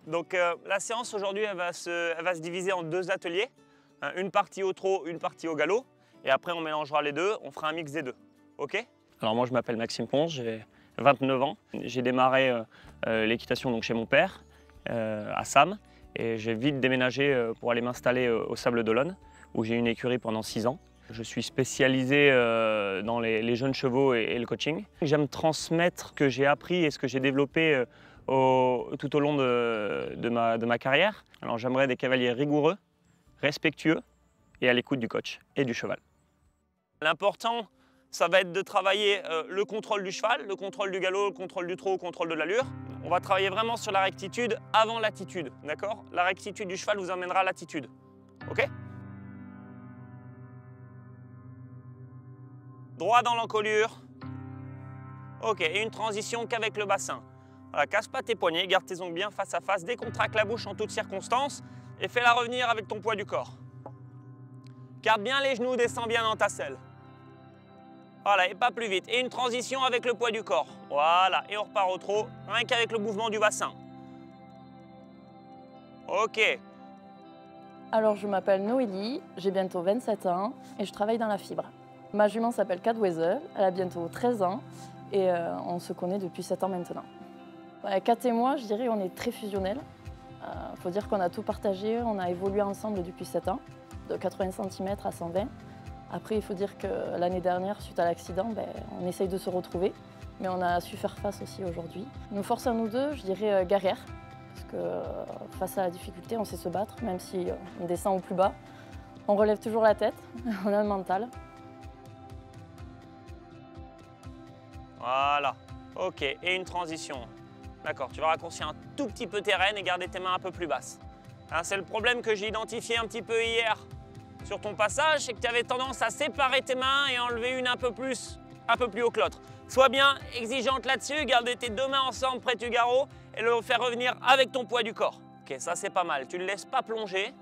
Donc la séance aujourd'hui, elle va se diviser en 2 ateliers. Une partie au trot, une partie au galop. Et après, on mélangera les deux, on fera un mix des deux. OK? Alors moi, je m'appelle Maxime Ponce, j'ai 29 ans. J'ai démarré l'équitation donc chez mon père, à Sam. Et j'ai vite déménagé pour aller m'installer au Sable d'Olonne, où j'ai eu une écurie pendant 6 ans. Je suis spécialisé dans les jeunes chevaux et le coaching. J'aime transmettre ce que j'ai appris et ce que j'ai développé tout au long de ma carrière. Alors j'aimerais des cavaliers rigoureux, respectueux et à l'écoute du coach et du cheval. L'important, ça va être de travailler le contrôle du cheval, le contrôle du galop, le contrôle du trot, le contrôle de l'allure. On va travailler vraiment sur la rectitude avant l'attitude, d'accord? La rectitude du cheval vous emmènera à l'attitude, ok? Droit dans l'encolure. Ok, et une transition qu'avec le bassin. Voilà, casse pas tes poignets, garde tes ongles bien face à face, décontracte la bouche en toutes circonstances et fais-la revenir avec ton poids du corps. Garde bien les genoux, descends bien dans ta selle. Voilà, et pas plus vite. Et une transition avec le poids du corps. Voilà, et on repart au trot, rien qu'avec le mouvement du bassin. Ok. Alors, je m'appelle Noélie, j'ai bientôt 27 ans et je travaille dans la fibre. Ma jument s'appelle Cadwezel, elle a bientôt 13 ans et on se connaît depuis 7 ans maintenant. Kat et moi, je dirais, on est très fusionnels. Faut dire qu'on a tout partagé, on a évolué ensemble depuis 7 ans, de 80 cm à 120. Après, il faut dire que l'année dernière, suite à l'accident, on essaye de se retrouver, mais on a su faire face aussi aujourd'hui. Nos forces à nous deux, je dirais guerrières, parce que face à la difficulté, on sait se battre, même si on descend au plus bas. On relève toujours la tête, on a le mental. Voilà, ok, et une transition. D'accord, tu vas raccourcir un tout petit peu tes rênes et garder tes mains un peu plus basses. Hein, c'est le problème que j'ai identifié un petit peu hier sur ton passage, c'est que tu avais tendance à séparer tes mains et enlever une un peu plus haut que l'autre. Sois bien exigeante là-dessus, garder tes 2 mains ensemble près du garrot et le faire revenir avec ton poids du corps. Ok, ça c'est pas mal, tu ne laisses pas plonger.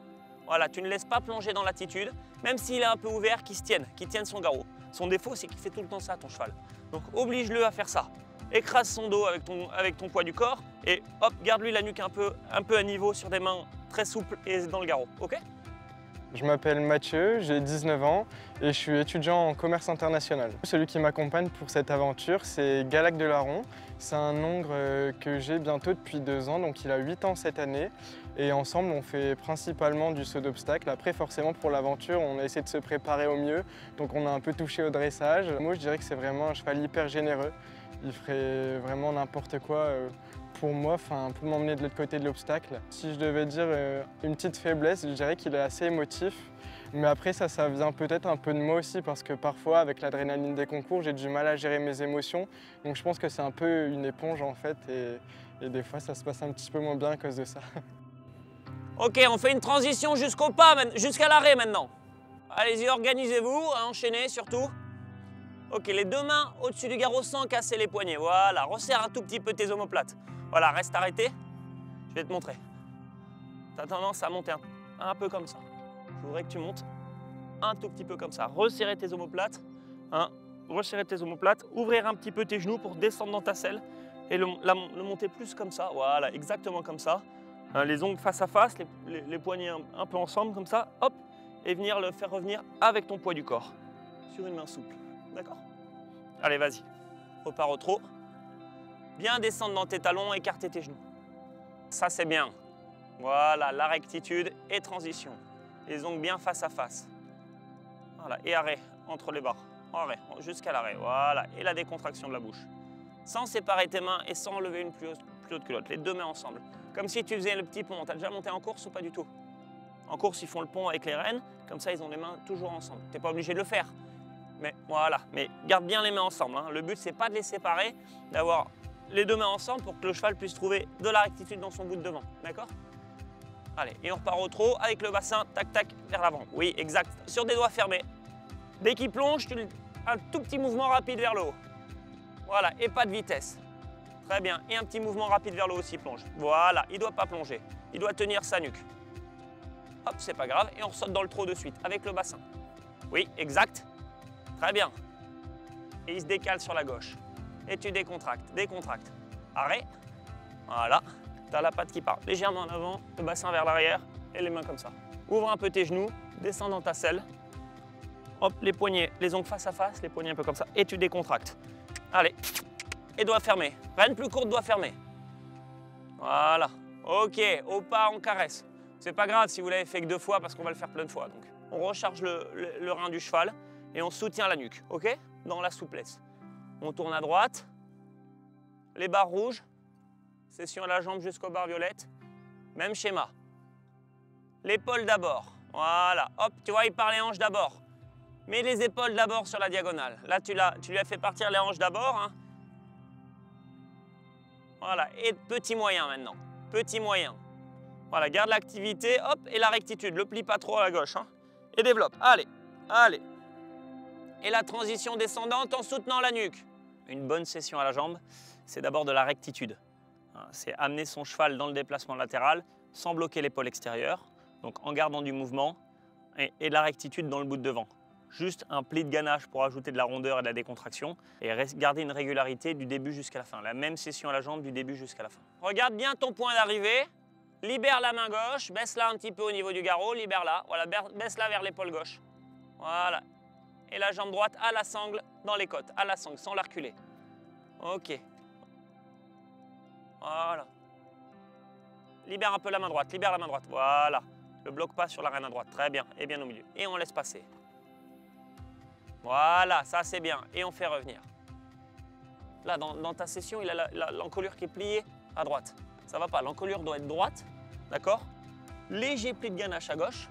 Voilà, tu ne laisses pas plonger dans l'attitude, même s'il est un peu ouvert, qu'il tienne son garrot. Son défaut, c'est qu'il fait tout le temps ça, ton cheval. Donc oblige-le à faire ça. Écrase son dos avec ton poids du corps et hop, garde-lui la nuque un peu à niveau sur des mains très souples et dans le garrot, ok? Je m'appelle Mathieu, j'ai 19 ans et je suis étudiant en commerce international. Celui qui m'accompagne pour cette aventure, c'est Galac de Laron. C'est un hongre que j'ai bientôt depuis 2 ans, donc il a 8 ans cette année. Et ensemble, on fait principalement du saut d'obstacle. Après, forcément, pour l'aventure, on a essayé de se préparer au mieux. Donc on a un peu touché au dressage. Moi, je dirais que c'est vraiment un cheval hyper généreux. Il ferait vraiment n'importe quoi pour moi, pour m'emmener de l'autre côté de l'obstacle. Si je devais dire une petite faiblesse, je dirais qu'il est assez émotif. Mais après, ça vient peut-être un peu de moi aussi parce que parfois, avec l'adrénaline des concours, j'ai du mal à gérer mes émotions. Donc je pense que c'est un peu une éponge en fait et des fois, ça se passe un petit peu moins bien à cause de ça. Ok, on fait une transition jusqu'au pas, jusqu'à l'arrêt maintenant. Allez-y, organisez-vous, enchaînez surtout. Ok, les 2 mains au-dessus du garrot sans casser les poignets. Voilà, resserre un tout petit peu tes omoplates. Voilà, reste arrêté. Je vais te montrer. Tu as tendance à monter un peu comme ça. Je voudrais que tu montes un tout petit peu comme ça. Resserrer tes omoplates. Resserrer tes omoplates. Ouvrir un petit peu tes genoux pour descendre dans ta selle. Et le monter plus comme ça. Voilà, exactement comme ça. Les ongles face à face, les poignets un peu ensemble comme ça. Hop. Et venir le faire revenir avec ton poids du corps. Sur une main souple. D'accord? Allez, vas-y. Repars au trot. Bien descendre dans tes talons, écarter tes genoux. Ça, c'est bien. Voilà, la rectitude et transition. Les ongles bien face à face. Voilà, et arrêt entre les barres. Arrêt, jusqu'à l'arrêt. Voilà, et la décontraction de la bouche. Sans séparer tes mains et sans enlever une plus haute que l'autre. Les 2 mains ensemble. Comme si tu faisais le petit pont. T'as déjà monté en course ou pas du tout? En course, ils font le pont avec les rênes. Comme ça, ils ont les mains toujours ensemble. T'es pas obligé de le faire. Mais voilà, mais garde bien les mains ensemble. Le but, c'est pas de les séparer, d'avoir les 2 mains ensemble pour que le cheval puisse trouver de la rectitude dans son bout de devant. D'accord? Allez, et on repart au trot avec le bassin, tac, tac, vers l'avant. Oui, exact. Sur des doigts fermés. Dès qu'il plonge, un tout petit mouvement rapide vers le haut. Voilà, et pas de vitesse. Très bien. Et un petit mouvement rapide vers le haut s'il plonge. Voilà, il ne doit pas plonger. Il doit tenir sa nuque. Hop, c'est pas grave. Et on saute dans le trot de suite avec le bassin. Oui, exact. Très bien. Et il se décale sur la gauche. Et tu décontractes, décontractes. Arrêt. Voilà. Tu as la patte qui part légèrement en avant, le bassin vers l'arrière et les mains comme ça. Ouvre un peu tes genoux, descends dans ta selle. Hop, les poignets, les ongles face à face, les poignets un peu comme ça, et tu décontractes. Allez, et doigts fermés. Reine plus courte, doigts fermés. Voilà. Ok, au pas, on caresse. C'est pas grave si vous l'avez fait que 2 fois parce qu'on va le faire plein de fois. Donc, on recharge le rein du cheval et on soutient la nuque, ok? Dans la souplesse. On tourne à droite. Les barres rouges. Session à la jambe jusqu'aux barres violettes. Même schéma. L'épaule d'abord. Voilà. Hop, tu vois, il part les hanches d'abord. Mets les épaules d'abord sur la diagonale. Là, tu lui as fait partir les hanches d'abord. Hein. Voilà. Et petit moyen maintenant. Petit moyen. Voilà, garde l'activité. Hop, et la rectitude. Le plie pas trop à la gauche. Hein. Et développe. Allez, allez. Et la transition descendante en soutenant la nuque. Une bonne session à la jambe, c'est d'abord de la rectitude. C'est amener son cheval dans le déplacement latéral sans bloquer l'épaule extérieure. Donc en gardant du mouvement et de la rectitude dans le bout de devant. Juste un pli de ganache pour ajouter de la rondeur et de la décontraction et garder une régularité du début jusqu'à la fin. La même session à la jambe du début jusqu'à la fin. Regarde bien ton point d'arrivée, libère la main gauche, baisse-la un petit peu au niveau du garrot, libère-la, voilà, baisse-la vers l'épaule gauche. Voilà. Et la jambe droite à la sangle dans les côtes, à la sangle, sans la reculer. Ok. Voilà. Libère un peu la main droite, libère la main droite, voilà. Ne bloque pas sur la reine à droite, très bien, et bien au milieu. Et on laisse passer. Voilà, ça c'est bien. Et on fait revenir. Là, dans ta session, il a l'encolure qui est pliée à droite. Ça va pas, l'encolure doit être droite, d'accord? Léger pli de ganache à gauche,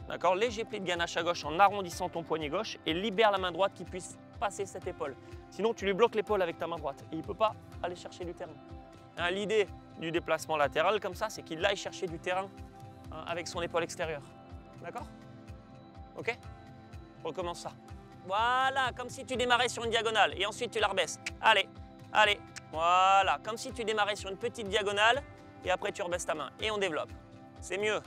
d'accord? Léger pli de ganache à gauche en arrondissant ton poignet gauche et libère la main droite qui puisse passer cette épaule. Sinon, tu lui bloques l'épaule avec ta main droite et il ne peut pas aller chercher du terrain. Hein, l'idée du déplacement latéral comme ça, c'est qu'il aille chercher du terrain hein, avec son épaule extérieure. D'accord? Ok? On recommence ça. Voilà, comme si tu démarrais sur une diagonale et ensuite tu la rebaisses. Allez, allez, voilà, comme si tu démarrais sur une petite diagonale et après tu rebaisses ta main et on développe. C'est mieux.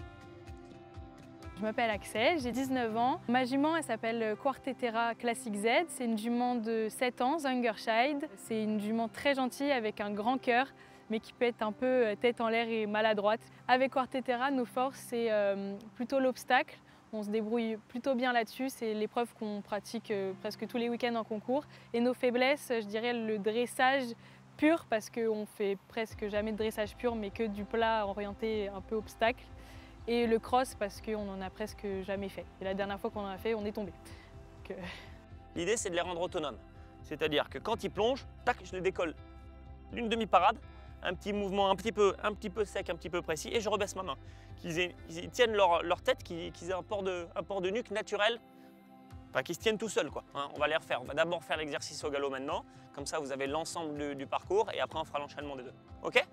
Je m'appelle Axel, j'ai 19 ans. Ma jument, elle s'appelle Quartetera Classic Z. C'est une jument de 7 ans, Zungerscheid. C'est une jument très gentille avec un grand cœur, mais qui peut être un peu tête en l'air et maladroite. Avec Quartetera, nos forces, c'est plutôt l'obstacle. On se débrouille plutôt bien là-dessus, c'est l'épreuve qu'on pratique presque tous les week-ends en concours. Et nos faiblesses, je dirais le dressage pur, parce qu'on fait presque jamais de dressage pur, mais que du plat orienté un peu obstacle. Et le cross, parce qu'on n'en a presque jamais fait. Et la dernière fois qu'on en a fait, on est tombé. L'idée, c'est de les rendre autonomes. C'est-à-dire que quand ils plongent, tac, je les décolle d'une demi-parade, un petit mouvement un petit peu sec, un petit peu précis, et je rebaisse ma main. Qu'ils tiennent leur tête, qu'ils aient un port de nuque naturel, enfin qu'ils se tiennent tout seuls, quoi. Hein, on va les refaire. On va d'abord faire l'exercice au galop maintenant, comme ça vous avez l'ensemble du parcours, et après on fera l'enchaînement des deux. Ok?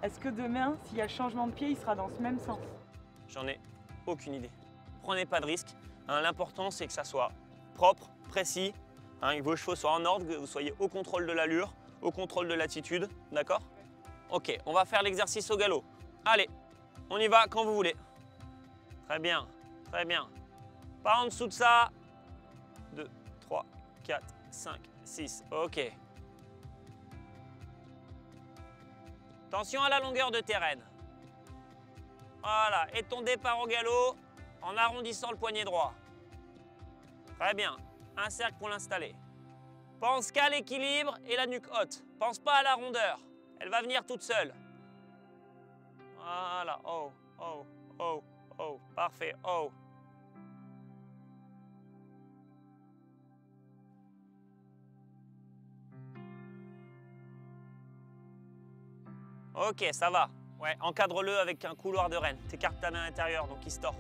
Est-ce que demain, s'il y a changement de pied, il sera dans ce même sens? J'en ai aucune idée. Prenez pas de risque. Hein, l'important, c'est que ça soit propre, précis, hein, que vos chevaux soient en ordre, que vous soyez au contrôle de l'allure, au contrôle de l'attitude, d'accord? Ok, on va faire l'exercice au galop. Allez, on y va quand vous voulez. Très bien, très bien. Pas en dessous de ça. 2, 3, 4, 5, 6. Ok. Attention à la longueur de tes rênes. Voilà, et ton départ au galop en arrondissant le poignet droit. Très bien, un cercle pour l'installer. Pense qu'à l'équilibre et la nuque haute. Pense pas à la rondeur, elle va venir toute seule. Voilà, oh, oh, oh, oh, parfait, oh. Ok, ça va. Ouais, encadre-le avec un couloir de rêne. T'écartes ta main à l'intérieur, donc il se tord.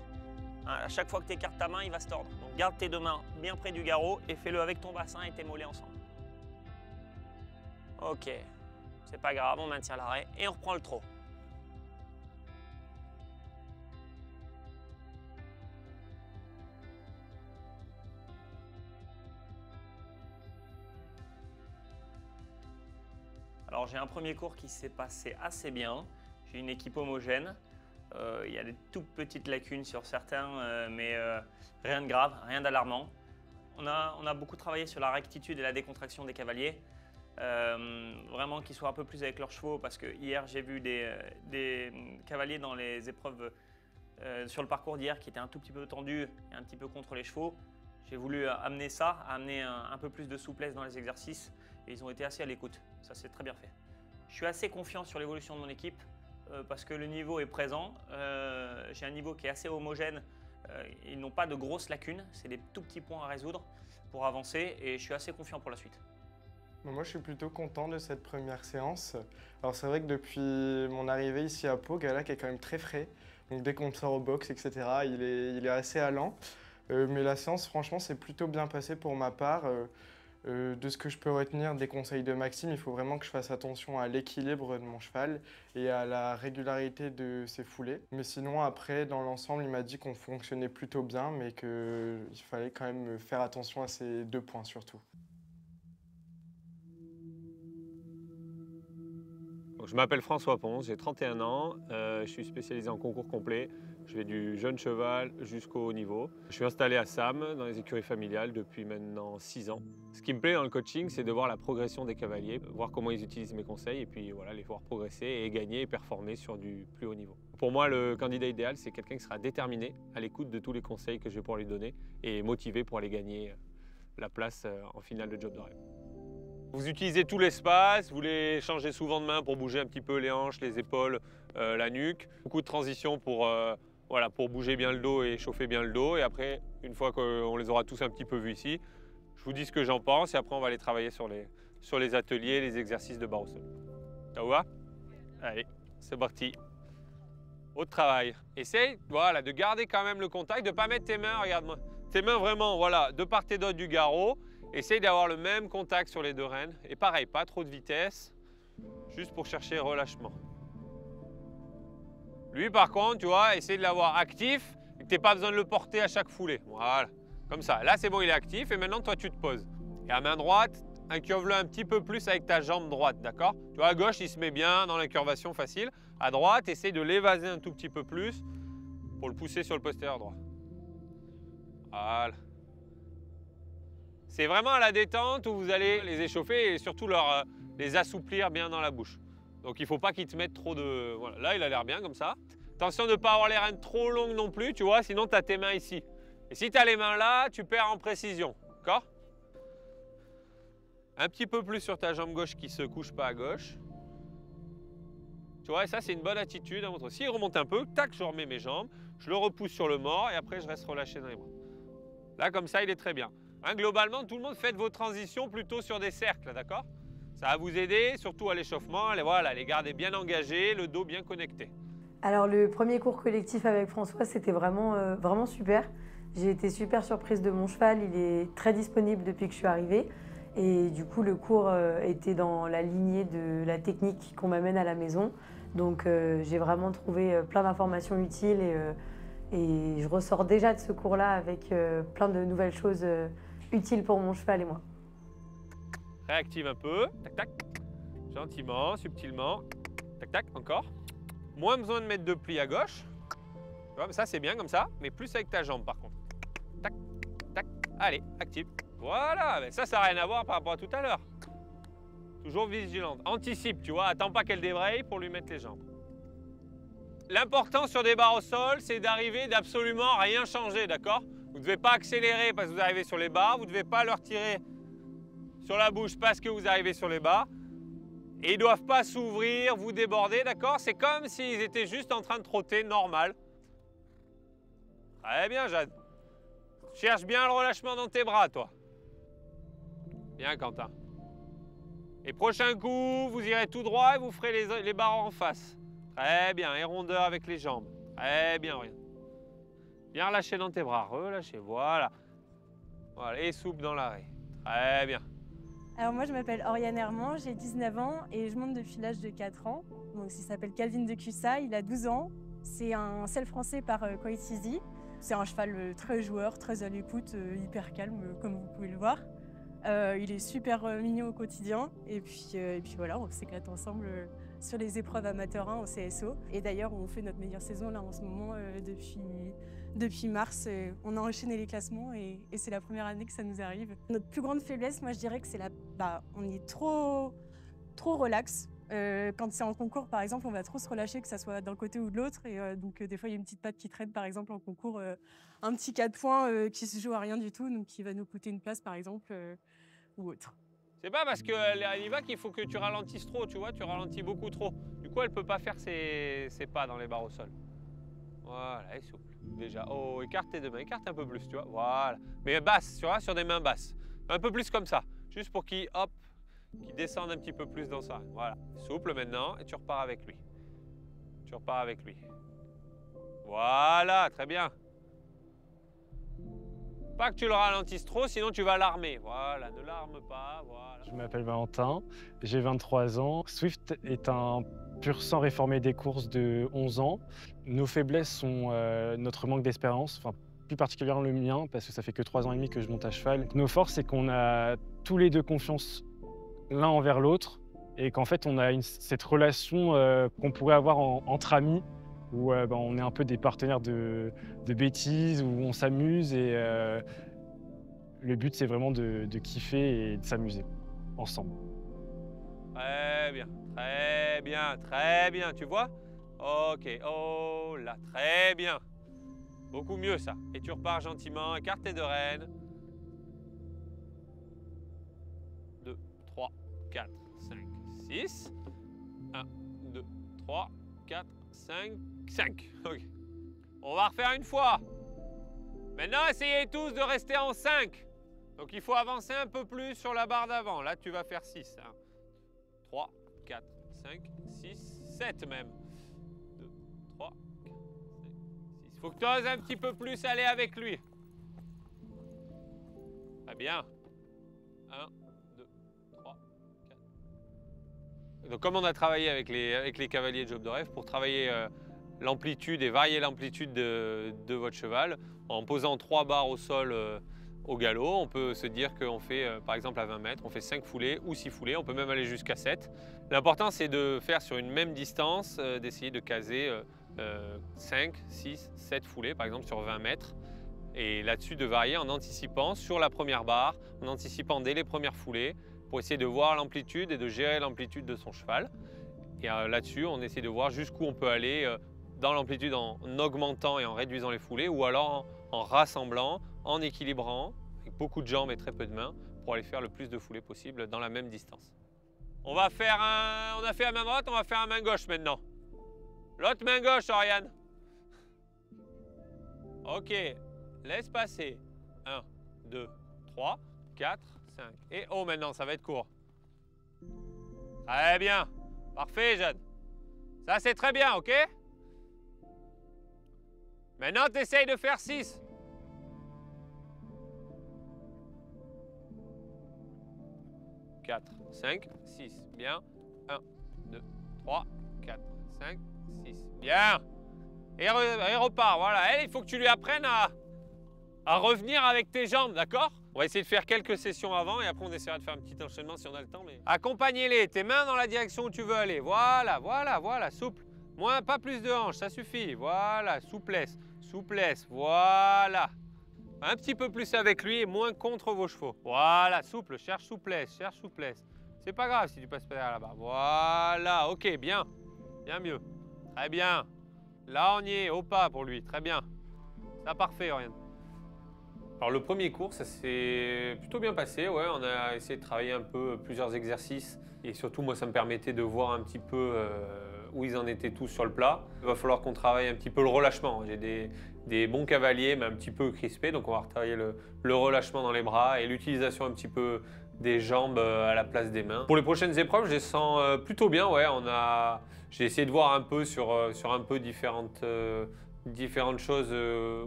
Hein, à chaque fois que tu écartes ta main, il va se tordre. Donc garde tes deux mains bien près du garrot et fais-le avec ton bassin et tes mollets ensemble. Ok, c'est pas grave, on maintient l'arrêt et on reprend le trot. Alors j'ai un premier cours qui s'est passé assez bien. J'ai une équipe homogène. Il y a des toutes petites lacunes sur certains, mais rien de grave, rien d'alarmant. On a beaucoup travaillé sur la rectitude et la décontraction des cavaliers. Vraiment qu'ils soient un peu plus avec leurs chevaux parce que hier j'ai vu des cavaliers dans les épreuves sur le parcours d'hier qui étaient un tout petit peu tendus et un petit peu contre les chevaux. J'ai voulu amener ça, amener un peu plus de souplesse dans les exercices et ils ont été assez à l'écoute. Ça c'est très bien fait. Je suis assez confiant sur l'évolution de mon équipe parce que le niveau est présent. J'ai un niveau qui est assez homogène. Ils n'ont pas de grosses lacunes, c'est des tout petits points à résoudre pour avancer et je suis assez confiant pour la suite. Moi, je suis plutôt content de cette première séance. Alors, c'est vrai que depuis mon arrivée ici à Pau, Galac est quand même très frais. Donc, dès qu'on sort au box, etc., il est assez allant. Mais la séance, franchement, s'est plutôt bien passée pour ma part. De ce que je peux retenir des conseils de Maxime, il faut vraiment que je fasse attention à l'équilibre de mon cheval et à la régularité de ses foulées. Mais sinon, après, dans l'ensemble, il m'a dit qu'on fonctionnait plutôt bien, mais qu'il fallait quand même faire attention à ces 2 points surtout. Je m'appelle François Ponce, j'ai 31 ans, je suis spécialisé en concours complet. Je vais du jeune cheval jusqu'au haut niveau. Je suis installé à Sam, dans les écuries familiales, depuis maintenant 6 ans. Ce qui me plaît dans le coaching, c'est de voir la progression des cavaliers, voir comment ils utilisent mes conseils et puis voilà, les voir progresser et gagner et performer sur du plus haut niveau. Pour moi, le candidat idéal, c'est quelqu'un qui sera déterminé, à l'écoute de tous les conseils que je vais pouvoir lui donner et motivé pour aller gagner la place en finale de Job de rêve. Vous utilisez tout l'espace, vous les changez souvent de main pour bouger un petit peu les hanches, les épaules, la nuque. Beaucoup de transitions pour bouger bien le dos et chauffer bien le dos. Et après, une fois qu'on les aura tous un petit peu vus ici, je vous dis ce que j'en pense et après on va aller travailler sur les ateliers, les exercices de barre au sol. Ça vous va? Allez, c'est parti. Autre travail. Essaye de garder quand même le contact, de ne pas mettre tes mains, regarde-moi. Tes mains vraiment, de part et d'autre du garrot. Essaye d'avoir le même contact sur les 2 rênes. Et pareil, pas trop de vitesse, juste pour chercher relâchement. Lui, par contre, tu vois, essaye de l'avoir actif et que tu n'aies pas besoin de le porter à chaque foulée. Voilà, comme ça. Là, c'est bon, il est actif et maintenant, toi, tu te poses. Et à main droite, incurve-le un petit peu plus avec ta jambe droite, d'accord? Tu vois, à gauche, il se met bien dans l'incurvation facile. À droite, essaye de l'évaser un tout petit peu plus pour le pousser sur le postérieur droit. Voilà. C'est vraiment à la détente où vous allez les échauffer et surtout les assouplir bien dans la bouche. Donc il ne faut pas qu'ils te mettent trop de... Voilà, là il a l'air bien comme ça. Attention de ne pas avoir les rênes trop longues non plus, tu vois, sinon tu as tes mains ici. Et si tu as les mains là, tu perds en précision, d'accord? Un petit peu plus sur ta jambe gauche qui ne se couche pas à gauche. Tu vois, et ça c'est une bonne attitude à montrer. S'il remonte un peu, tac, je remets mes jambes, je le repousse sur le mort et après je reste relâché dans les bras. Là comme ça, il est très bien. Hein, globalement, tout le monde fait vos transitions plutôt sur des cercles, d'accord? Ça va vous aider, surtout à l'échauffement, les garder bien engagés, le dos bien connecté. Alors le premier cours collectif avec François, c'était vraiment super. J'ai été super surprise de mon cheval, il est très disponible depuis que je suis arrivée. Et du coup, le cours était dans la lignée de la technique qu'on m'amène à la maison. Donc j'ai vraiment trouvé plein d'informations utiles et je ressors déjà de ce cours-là avec plein de nouvelles choses utile pour mon cheval et moi. Réactive un peu, tac tac, gentiment, subtilement, tac tac, encore. Moins besoin de mettre de plis à gauche. Tu vois, ça c'est bien comme ça, mais plus avec ta jambe par contre. Tac, tac, allez, active. Voilà, mais ça n'a rien à voir par rapport à tout à l'heure. Toujours vigilante, anticipe, tu vois, attends pas qu'elle débraye pour lui mettre les jambes. L'important sur des barres au sol, c'est d'arriver d'absolument rien changer, d'accord? Vous ne devez pas accélérer parce que vous arrivez sur les barres, vous ne devez pas leur tirer sur la bouche parce que vous arrivez sur les barres. Et ils ne doivent pas s'ouvrir, vous déborder, d'accord? C'est comme s'ils étaient juste en train de trotter normal. Très bien, Jade. Cherche bien le relâchement dans tes bras, toi. Bien, Quentin. Et prochain coup, vous irez tout droit et vous ferez les barres en face. Très bien, et rondeur avec les jambes. Très bien, regarde. Bien relâché dans tes bras, relâchez, voilà. Voilà, et souple dans l'arrêt. Très bien. Alors moi je m'appelle Oriane Herman, j'ai 19 ans et je monte depuis l'âge de 4 ans. Donc il s'appelle Calvin de Cussa, il a 12 ans. C'est un selle français par Koichizi. C'est un cheval très joueur, très à l'écoute, hyper calme comme vous pouvez le voir. Il est super mignon au quotidien et puis voilà, on s'éclate ensemble sur les épreuves amateurs 1 au CSO. Et d'ailleurs on fait notre meilleure saison là en ce moment Depuis mars, on a enchaîné les classements et c'est la première année que ça nous arrive. Notre plus grande faiblesse, moi je dirais que c'est on est trop relax. Quand c'est en concours, par exemple, on va trop se relâcher, que ça soit d'un côté ou de l'autre. Et donc, des fois, il y a une petite patte qui traîne, par exemple, en concours, un petit 4 points qui se joue à rien du tout, donc qui va nous coûter une place, par exemple, ou autre. C'est pas parce qu'elle y va qu'il faut que tu ralentisses trop, tu vois, tu ralentis beaucoup trop. Du coup, elle peut pas faire ses pas dans les barres au sol. Voilà, elle est souple. Déjà, oh, écarte tes deux mains, écarte un peu plus, tu vois, voilà. Mais basse, tu vois, sur des mains basses. Un peu plus comme ça, juste pour qu'il, hop, qu'il descende un petit peu plus dans ça. Voilà, souple maintenant, et tu repars avec lui. Tu repars avec lui. Voilà, très bien. Pas que tu le ralentisses trop, sinon tu vas l'armer. Voilà, ne l'arme pas, voilà. Je m'appelle Valentin, j'ai 23 ans. Swift est un pur sang réformé des courses de 11 ans. Nos faiblesses sont notre manque d'expérience, enfin, plus particulièrement le mien, parce que ça fait que 3 ans et demi que je monte à cheval. Nos forces, c'est qu'on a tous les deux confiance l'un envers l'autre et qu'en fait, on a cette relation qu'on pourrait avoir entre amis, où on est un peu des partenaires de bêtises, où on s'amuse et le but, c'est vraiment de kiffer et de s'amuser ensemble. Très bien, très bien, très bien, tu vois? Ok, oh là, très bien. Beaucoup mieux ça. Et tu repars gentiment, écarte tes deux rênes. 2, 3, 4, 5, 6. 1, 2, 3, 4, 5, 5. Ok. On va refaire une fois. Maintenant, essayez tous de rester en 5. Donc, il faut avancer un peu plus sur la barre d'avant. Là, tu vas faire 6. 1, 3, 4, 5, 6, 7 même. 2, 3, 4, 5, 6. Il faut que tu oses un petit peu plus aller avec lui. Très bien. 1, 2, 3, 4. Donc, comme on a travaillé avec les cavaliers de Job de Rêve pour travailler l'amplitude et varier l'amplitude de votre cheval, en posant 3 barres au sol au galop, on peut se dire qu'on fait, par exemple à 20 mètres, on fait 5 foulées ou 6 foulées, on peut même aller jusqu'à 7. L'important, c'est de faire sur une même distance, d'essayer de caser 5, 6, 7 foulées, par exemple sur 20 mètres. Et là-dessus, de varier en anticipant sur la première barre, en anticipant dès les premières foulées, pour essayer de voir l'amplitude et de gérer l'amplitude de son cheval. Et là-dessus, on essaie de voir jusqu'où on peut aller dans l'amplitude en augmentant et en réduisant les foulées, ou alors en rassemblant, en équilibrant, avec beaucoup de jambes et très peu de mains, pour aller faire le plus de foulées possible dans la même distance. On va faire on a fait la main droite, on va faire la main gauche maintenant. L'autre main gauche, Oriane. Ok, laisse passer. 1, 2, 3, 4, 5. Et oh, maintenant, ça va être court. Très bien. Parfait, Jeanne. Ça, c'est très bien, ok? Maintenant, tu essayes de faire 6. « 4, 5, 6. Bien. 1, 2, 3, 4, 5, 6. Bien. Et repart. Voilà. Il faut que tu lui apprennes à revenir avec tes jambes, d'accord? On va essayer de faire quelques sessions avant et après on essaiera de faire un petit enchaînement si on a le temps. Mais... Accompagnez-les, tes mains dans la direction où tu veux aller. Voilà, voilà, voilà, souple. Moins, pas plus de hanches, ça suffit. Voilà, souplesse, souplesse, voilà. Un petit peu plus avec lui et moins contre vos chevaux. Voilà, souple, cherche souplesse, cherche souplesse. C'est pas grave si tu passes pas derrière là-bas. Voilà, ok, bien. Bien mieux. Très bien. Là, on y est, au pas pour lui. Très bien. Ça, parfait, Oriane. Alors, le premier cours, ça s'est plutôt bien passé. Ouais, on a essayé de travailler un peu plusieurs exercices. Et surtout, moi, ça me permettait de voir un petit peu où ils en étaient tous sur le plat. Il va falloir qu'on travaille un petit peu le relâchement. J'ai des bons cavaliers, mais un petit peu crispés. Donc, on va retravailler le relâchement dans les bras et l'utilisation un petit peu des jambes à la place des mains. Pour les prochaines épreuves, je les sens plutôt bien. Ouais, j'ai essayé de voir un peu sur un peu différentes choses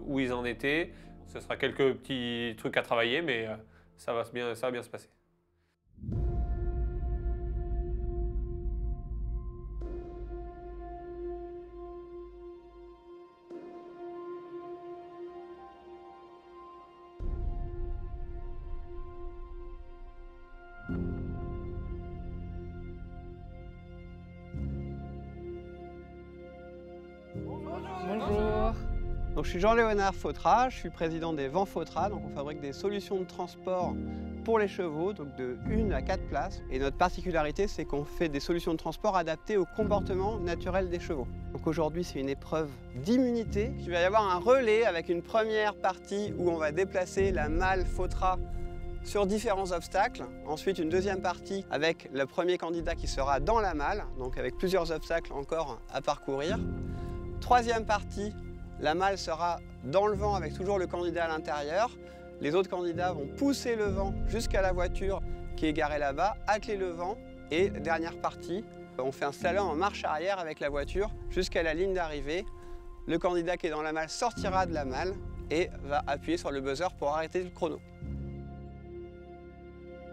où ils en étaient. Ce sera quelques petits trucs à travailler, mais ça va bien se passer. Bonjour. Donc, je suis Jean-Léonard Fautra, je suis président des Vents Fautra. Donc, on fabrique des solutions de transport pour les chevaux, donc de 1 à 4 places. Et notre particularité, c'est qu'on fait des solutions de transport adaptées au comportement naturel des chevaux. Donc aujourd'hui, c'est une épreuve d'immunité. Il va y avoir un relais avec une première partie où on va déplacer la malle Fautra sur différents obstacles. Ensuite, une deuxième partie avec le premier candidat qui sera dans la malle, donc avec plusieurs obstacles encore à parcourir. Troisième partie, la malle sera dans le vent avec toujours le candidat à l'intérieur. Les autres candidats vont pousser le vent jusqu'à la voiture qui est garée là-bas, atteler le vent. Et dernière partie, on fait un slalom en marche arrière avec la voiture jusqu'à la ligne d'arrivée. Le candidat qui est dans la malle sortira de la malle et va appuyer sur le buzzer pour arrêter le chrono.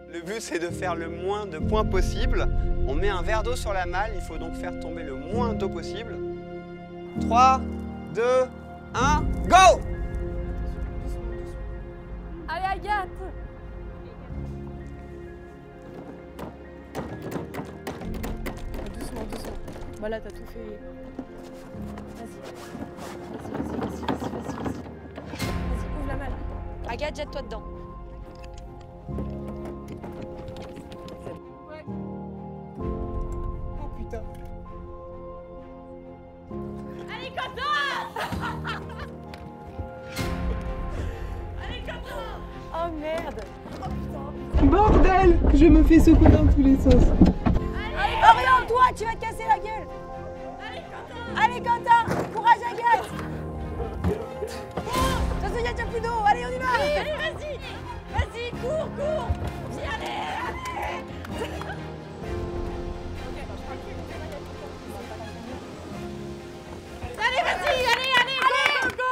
Le but, c'est de faire le moins de points possible. On met un verre d'eau sur la malle, il faut donc faire tomber le moins d'eau possible. 3, 2, 1, go! Allez, Agathe! Doucement, doucement. Voilà, t'as tout fait. Vas-y, ouvre la malle. Agathe, jette-toi dedans. Ouais. Oh putain. Allez, Quentin! Allez, Quentin! Oh merde. Oh putain. Bordel! Je me fais secouer dans tous les sens. Allez, oriente-toi, tu vas te casser la gueule. Allez, Quentin! Courage, Agathe! De toute façon, il n'y a déjà plus d'eau. Allez, on y va! Allez, vas-y! Vas-y, cours, cours! Viens, allez! Allez, vas-y! Allez, go, go, go!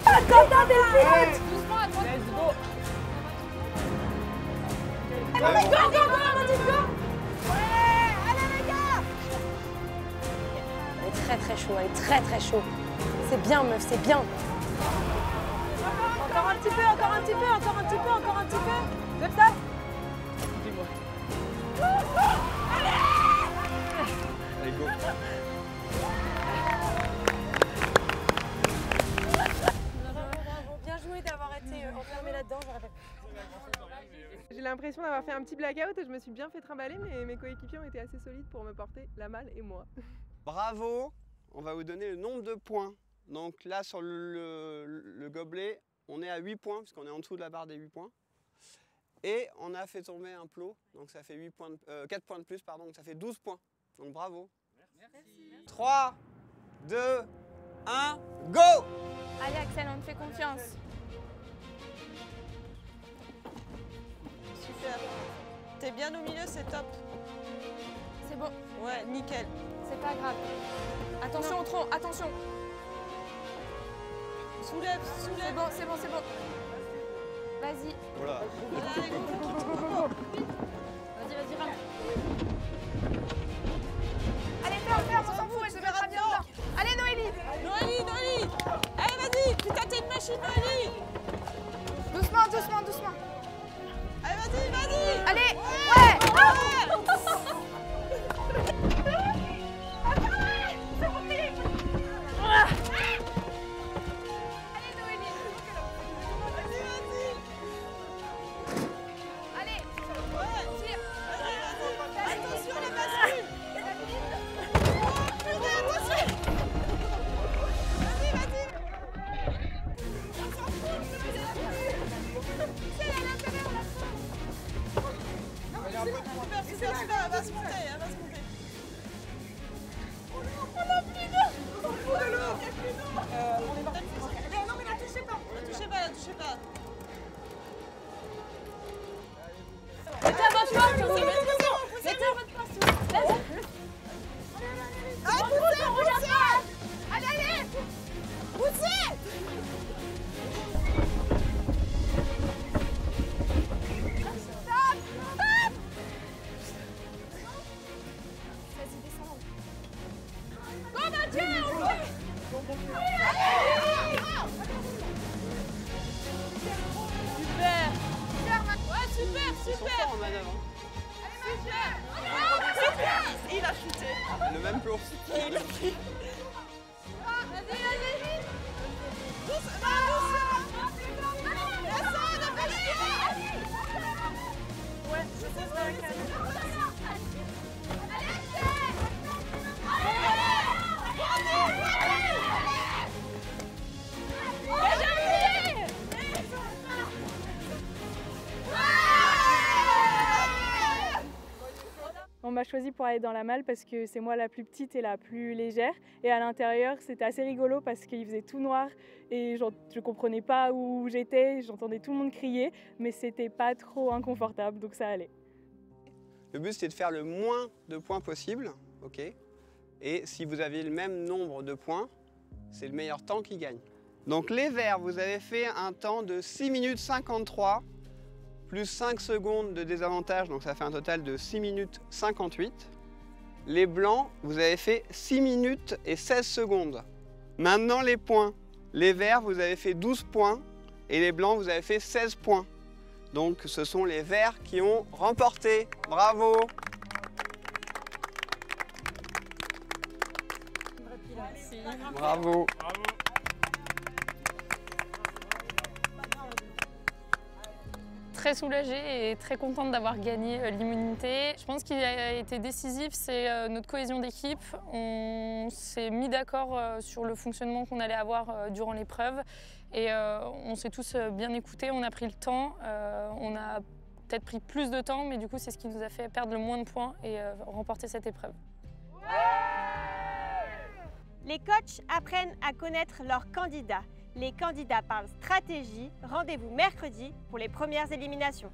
Ah, Quentin, t'es le pilote! Doucement, à droite! Let's go! Allez, go, go, go, Amandine, go! Ouais! Allez, les gars! Elle est très chaud, elle est très chaud. C'est bien, meuf, c'est bien. Encore un petit peu, encore un petit peu, encore un petit peu, encore un petit peu. Comme ça? Dis-moi. Allez, go! Bien joué d'avoir été enfermé là-dedans, j'aurais pas pu. J'ai l'impression d'avoir fait un petit blackout et je me suis bien fait trimballer, mais mes coéquipiers ont été assez solides pour me porter la malle et moi. Bravo! On va vous donner le nombre de points. Donc là, sur le gobelet, on est à 8 points, puisqu'on est en dessous de la barre des 8 points. Et on a fait tomber un plot, donc ça fait 4 points de plus, pardon, donc ça fait 12 points. Donc bravo! Merci. 3, 2, 1, go! Allez Axel, on te fait confiance. Super. T'es bien au milieu, c'est top. C'est bon. Ouais, nickel. C'est pas grave. Attention au tronc, attention. Soulève, soulève. C'est bon. Vas-y. Voilà. Allez, go, go, go, go, go. Vas-y, rentre. Allez, ferme, on s'en fout, elle se mettra bien dedans. Allez, Noélie. Noélie. Allez, vas-y. Putain, t'es une machine, Noélie. Doucement. Allez, vas-y. Allez, ouais. Super, elle va se monter, Oh non, on a plus d'eau. On fout de l'eau. On est parti. Non, mais la touchez pas. La touchez pas. Mettez à votre porte, mettez à votre porte. Allez, poussez. Super en manœuvre. Super. Il a shooté. Le même plot. Il a pris. Vas-y. On m'a choisie pour aller dans la malle parce que c'est moi la plus petite et la plus légère. Et à l'intérieur, c'était assez rigolo parce qu'il faisait tout noir et je comprenais pas où j'étais, j'entendais tout le monde crier, mais c'était pas trop inconfortable, donc ça allait. Le but, c'était de faire le moins de points possible, ok. Et si vous avez le même nombre de points, c'est le meilleur temps qui gagne. Donc les verts, vous avez fait un temps de 6 minutes 53, plus 5 secondes de désavantage, donc ça fait un total de 6 minutes 58. Les blancs, vous avez fait 6 minutes et 16 secondes. Maintenant les points. Les verts, vous avez fait 12 points et les blancs, vous avez fait 16 points. Donc ce sont les verts qui ont remporté. Bravo! Bravo! Très soulagée et très contente d'avoir gagné l'immunité. Je pense qu'il a été décisif, c'est notre cohésion d'équipe. On s'est mis d'accord sur le fonctionnement qu'on allait avoir durant l'épreuve et on s'est tous bien écoutés, on a pris le temps. On a peut-être pris plus de temps, mais du coup c'est ce qui nous a fait perdre le moins de points et remporter cette épreuve. Les coachs apprennent à connaître leurs candidats. Les candidats parlent stratégie. Rendez-vous mercredi pour les premières éliminations.